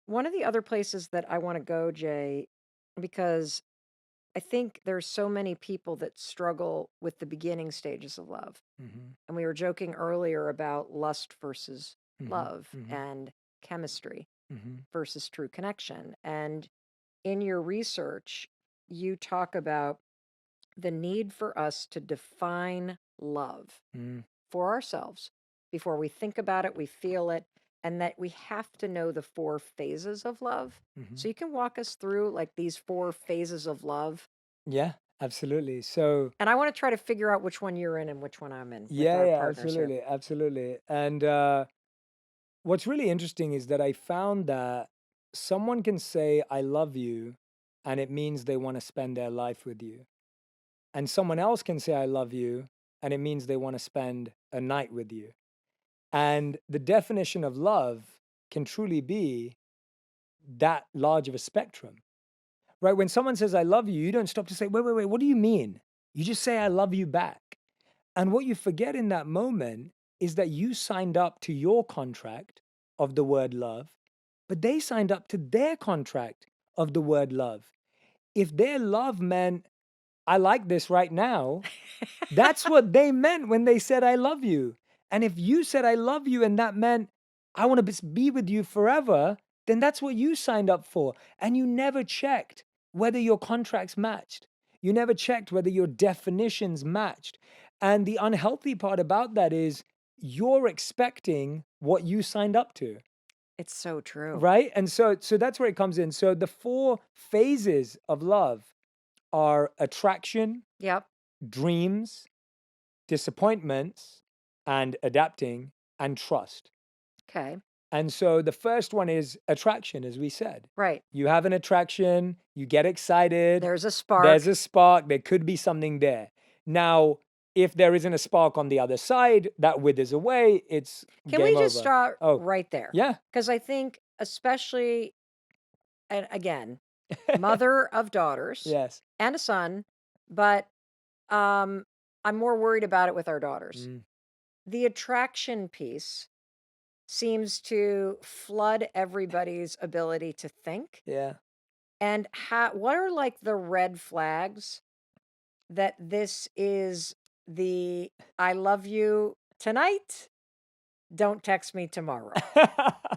one of the other places that I want to go, Jay, because I think there's so many people that struggle with the beginning stages of love. Mm-hmm. And we were joking earlier about lust versus Mm-hmm. love Mm-hmm. and chemistry Mm-hmm. versus true connection. And in your research, you talk about the need for us to define love Mm-hmm. for ourselves before we think about it, we feel it, and that we have to know the four phases of love. Mm-hmm. So you can walk us through like these four phases of love. Yeah, absolutely. So And I want to try to figure out which one you're in and which one I'm in with yeah, our yeah, partners here. absolutely, absolutely. And what's really interesting is that I found that someone can say I love you, and it means they want to spend their life with you. And someone else can say I love you, and it means they want to spend a night with you. And the definition of love can truly be that large of a spectrum, right? When someone says I love you, you don't stop to say, wait, wait, wait, what do you mean? You just say I love you back. And what you forget in that moment is that you signed up to your contract of the word love, but they signed up to their contract of the word love. If their love meant, I like this right now, that's what they meant when they said, I love you. And if you said, I love you, and that meant, I want to be with you forever, then that's what you signed up for. And you never checked whether your contracts matched. You never checked whether your definitions matched. And the unhealthy part about that is you're expecting what you signed up to, It's so true. right? And so that's where it comes in. So the four phases of love are attraction, Yep. dreams, disappointments, and adapting, and trust. Okay. And so the first one is attraction, as we said. Right. You have an attraction, you get excited, There's a there's spark. a spark, there could be something there. Now, if there isn't a spark on the other side, that withers away, it's Can we game just over. start Oh, right there? yeah. Because I think, especially, and again, mother of daughters Yes. and a son, but um, I'm more worried about it with our daughters. Mm, The attraction piece seems to flood everybody's ability to think. yeah. And what are like the red flags that this is the I love you tonight, don't text me tomorrow.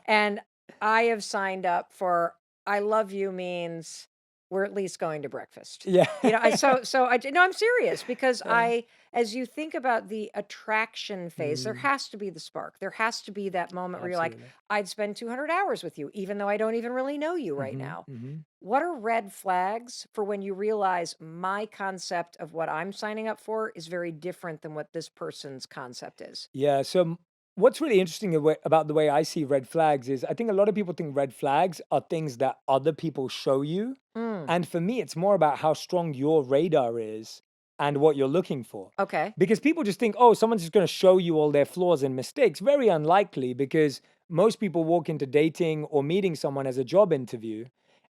And I have signed up for I love you means we're at least going to breakfast. Yeah. No, I'm serious because Yeah. as you think about the attraction phase, there Mm, has to be the spark. There has to be that moment where you're like, absolutely. I'd spend 200 hours with you, even though I don't even really know you right Hmm. now. Hmm. What are red flags for when you realize my concept of what I'm signing up for is very different than what this person's concept is? Yeah. So what's really interesting about the way I see red flags is I think a lot of people think red flags are things that other people show you. Mm, And for me, it's more about how strong your radar is and what you're looking for. okay. Because people just think, oh, someone's just going to show you all their flaws and mistakes. Very unlikely because most people walk into dating or meeting someone as a job interview.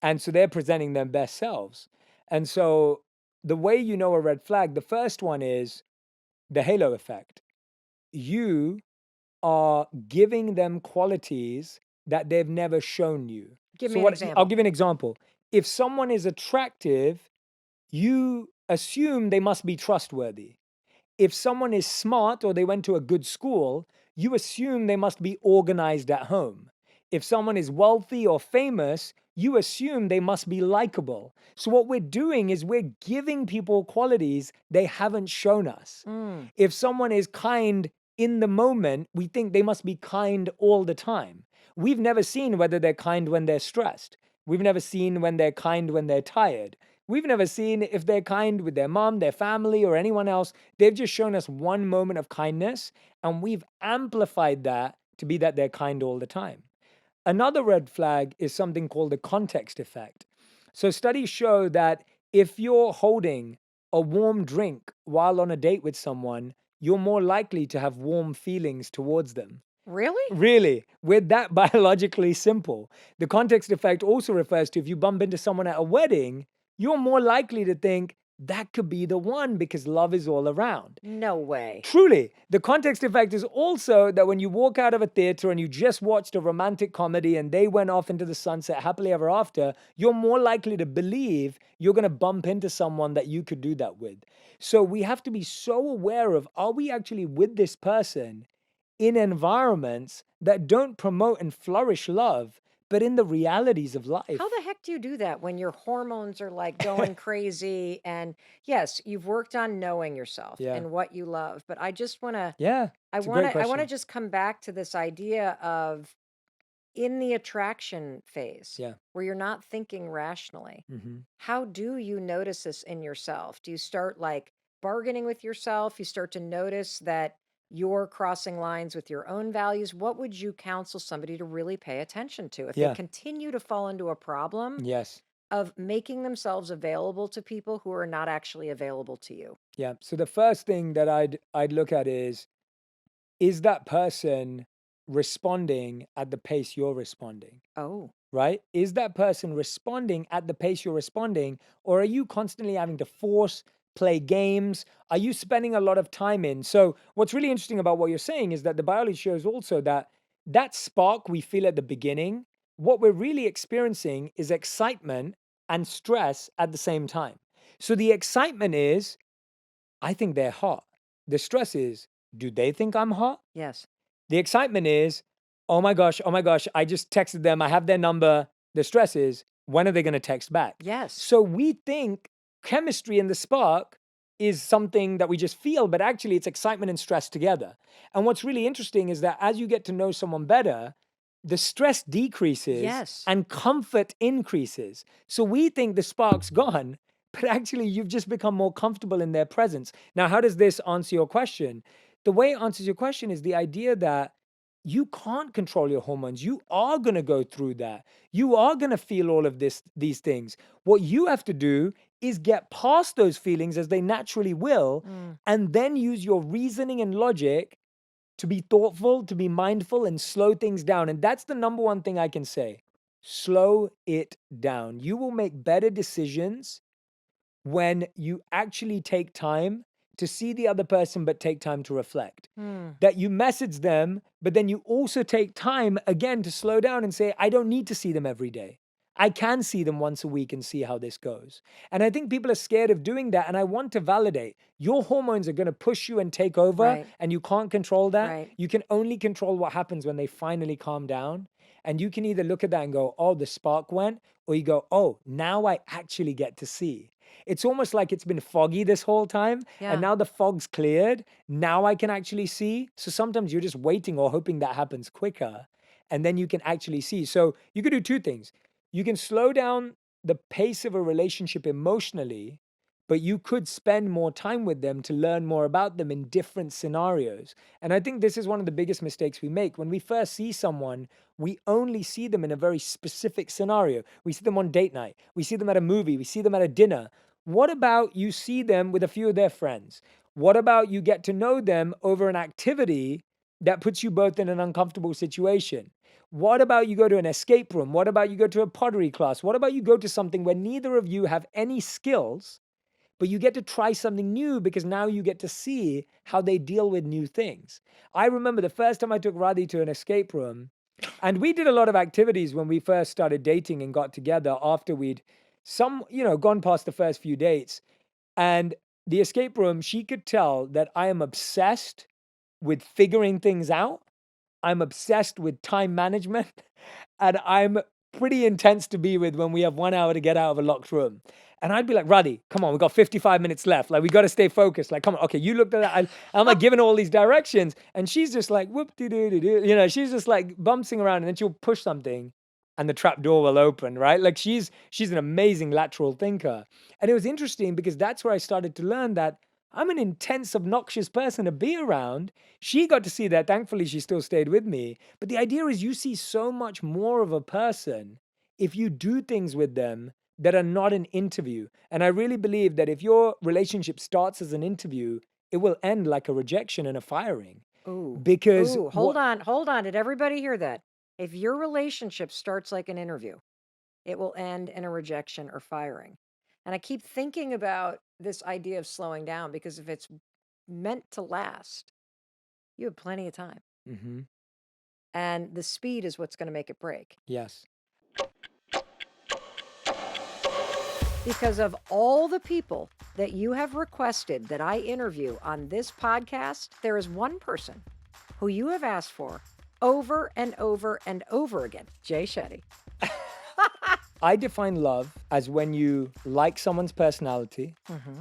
And so they're presenting their best selves. And so the way you know a red flag, the first one is the halo effect. You are giving them qualities that they've never shown you. Give So me an what I'll example. give you an example. If someone is attractive, you assume they must be trustworthy. If someone is smart or they went to a good school, you assume they must be organized at home. If someone is wealthy or famous, you assume they must be likable. So, what we're doing is we're giving people qualities they haven't shown us. Mm, If someone is kind in the moment, we think they must be kind all the time. We've never seen whether they're kind when they're stressed. We've never seen when they're kind when they're tired. We've never seen if they're kind with their mom, their family, or anyone else. They've just shown us one moment of kindness, and we've amplified that to be that they're kind all the time. Another red flag is something called the context effect. So, studies show that if you're holding a warm drink while on a date with someone, you're more likely to have warm feelings towards them. really? Really, we're that biologically simple. The context effect also refers to if you bump into someone at a wedding, you're more likely to think that could be the one because love is all around. No way. Truly, the context effect is also that when you walk out of a theater and you just watched a romantic comedy and they went off into the sunset happily ever after, you're more likely to believe you're going to bump into someone that you could do that with. So we have to be so aware of, are we actually with this person in environments that don't promote and flourish love, but in the realities of How life? the heck do you do that when your hormones are like going crazy? And yes, you've worked on knowing yourself Yeah. and what you love, but I just want to, Yeah. It's a great I want to question. just come back to this idea of in the attraction phase Yeah. where you're not thinking rationally. Hmm. How do you notice this in yourself? Do you start like bargaining with yourself? You start to notice that you're crossing lines with your own values. What would you counsel somebody to really pay attention to if they Yeah. continue to fall into a problem Yes. of making themselves available to people who are not actually available to you? Yeah. So the first thing that I'd look at is that person responding at the pace you're responding? Oh, Right? Is that person responding at the pace you're responding? Or are you constantly having to force, play games? Are you spending a lot of time in? So, what's really interesting about what you're saying is that the biology shows also that that spark we feel at the beginning, what we're really experiencing is excitement and stress at the same time. So, the excitement is, I think they're hot. The stress is, do they think I'm hot? yes. The excitement is, oh my gosh, I just texted them. I have their number. The stress is, when are they going to text back? Yes. So we think chemistry and the spark is something that we just feel, but actually it's excitement and stress together. And what's really interesting is that as you get to know someone better, the stress decreases Yes. and comfort increases. So we think the spark's gone, but actually you've just become more comfortable in their presence. Now, how does this answer your question? The way it answers your question is the idea that you can't control your hormones. You are going to go through that. You are going to feel all of these things. What you have to do is get past those feelings as they naturally will, Mm, and then use your reasoning and logic to be thoughtful, to be mindful, and slow things down. And that's the number one thing I can say. Slow it down. You will make better decisions when you actually take time to see the other person, but take time to reflect. mm, That you message them, but then you also take time again to slow down and say, I don't need to see them every day. I can see them once a week and see how this goes. And I think people are scared of doing that. And I want to validate your hormones are going to push you and take over, right. and you can't control that. Right. You can only control what happens when they finally calm down. And you can either look at that and go, oh, the spark went, or you go, oh, now I actually get to see. It's almost like it's been foggy this whole time, and Yeah. now the fog's cleared. Now I can actually see. So sometimes you're just waiting or hoping that happens quicker, and then you can actually see. So you could do two things. You can slow down the pace of a relationship emotionally, but you could spend more time with them to learn more about them in different scenarios. And I think this is one of the biggest mistakes we make. When we first see someone, we only see them in a very specific scenario. We see them on date night, we see them at a movie, we see them at a dinner. What about you see them with a few of their friends? What about you get to know them over an activity that puts you both in an uncomfortable situation? What about you go to an escape room? What about you go to a pottery class? What about you go to something where neither of you have any skills, but you get to try something new because now you get to see how they deal with new things? I remember the first time I took Radhi to an escape room, and we did a lot of activities when we first started dating and got together after we'd gone past the first few dates. And the escape room, she could tell that I am obsessed with figuring things out. I'm obsessed with time management, and I'm pretty intense to be with when we have 1 hour to get out of a locked room. And I'd be like, Radhi, come on, we got 55 minutes left. Like, we got to stay focused. Like, come on, okay, you looked at that. I'm like giving her all these directions, and she's just like, whoop de doo doo doo. She's just like bouncing around, and then she'll push something, and the trap door will open, right? Like, she's an amazing lateral thinker. And it was interesting because that's where I started to learn that I'm an intense, obnoxious person to be around. She got to see that. Thankfully, she still stayed with me. But the idea is you see so much more of a person if you do things with them that are not an interview. And I really believe that if your relationship starts as an interview, it will end like a rejection and a firing. Ooh. Because Ooh, hold what on, hold on. Did everybody hear that? If your relationship starts like an interview, it will end in a rejection or firing. And I keep thinking about this idea of slowing down, because if it's meant to last, you have plenty of time. Mhm. And the speed is what's going to make it break. Yes. Because of all the people that you have requested that I interview on this podcast, there is one person who you have asked for over and over and over again, Jay Shetty. I define love as when you like someone's personality, Mhm.